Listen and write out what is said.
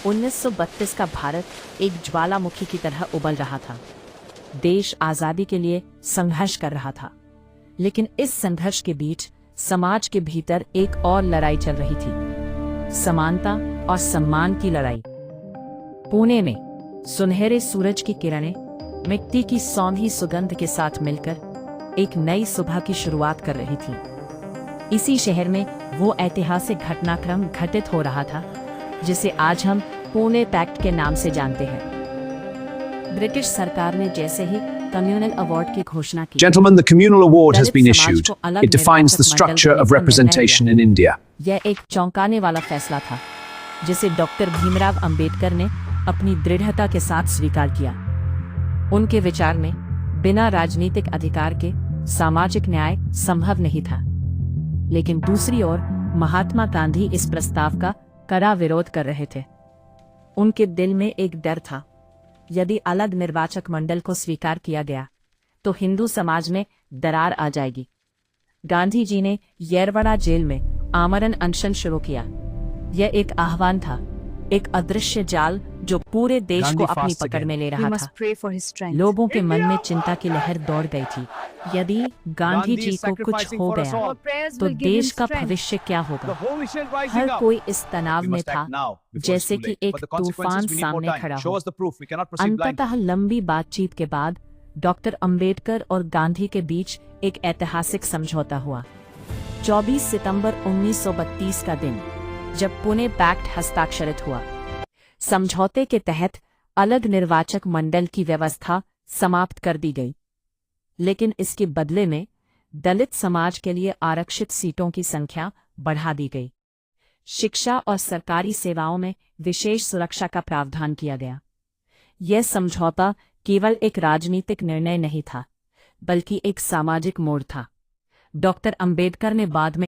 1932 का भारत एक ज्वालामुखी की तरह उबल रहा था। देश आजादी के लिए संघर्ष कर रहा था, लेकिन इस संघर्ष के बीच समाज के भीतर एक और लड़ाई चल रही थी, समानता और सम्मान की लड़ाई। पुणे में सुनहरे सूरज की किरणें मिट्टी की सौंधी सुगंध के साथ मिलकर एक नई सुबह की शुरुआत कर रही थी। इसी शहर में वो ऐतिहासिक घटनाक्रम घटित हो रहा था जिसे आज हम पुणे पैक्ट के नाम से जानते हैं। ब्रिटिश सरकार ने जैसे ही कम्युनल अवार्ड की घोषणा की, Gentlemen, the communal award has been issued. It defines the structure of representation in India. यह एक चौंकाने वाला फैसला था जिसे डॉक्टर भीमराव अंबेडकर ने अपनी दृढ़ता के साथ स्वीकार किया। उनके विचार में बिना राजनीतिक अधिकार के सामाजिक न्याय संभव नहीं था। लेकिन दूसरी ओर महात्मा गांधी इस प्रस्ताव का कड़ा विरोध कर रहे थे। उनके दिल में एक डर था, यदि अलग निर्वाचक मंडल को स्वीकार किया गया तो हिंदू समाज में दरार आ जाएगी। गांधी जी ने येरवड़ा जेल में आमरण अनशन शुरू किया। यह एक आह्वान था, एक अदृश्य जाल जो पूरे देश को अपनी पकड़ में ले रहा था। लोगों के मन में चिंता की लहर दौड़ गई थी। यदि गांधी जी को कुछ हो गया तो देश का भविष्य क्या होगा? हर कोई इस तनाव में था, जैसे कि एक तूफान सामने खड़ा हो। अंततः लंबी बातचीत के बाद डॉक्टर अंबेडकर और गांधी के बीच एक ऐतिहासिक समझौता हुआ। 24 सितंबर 1932 का दिन, जब पुणे पैक्ट हस्ताक्षरित हुआ। समझौते के तहत अलग निर्वाचक मंडल की व्यवस्था समाप्त कर दी गई, लेकिन इसके बदले में दलित समाज के लिए आरक्षित सीटों की संख्या बढ़ा दी गई। शिक्षा और सरकारी सेवाओं में विशेष सुरक्षा का प्रावधान किया गया। यह समझौता केवल एक राजनीतिक निर्णय नहीं था, बल्कि एक सामाजिक मोड़ था। डॉक्टर अंबेडकर ने बाद में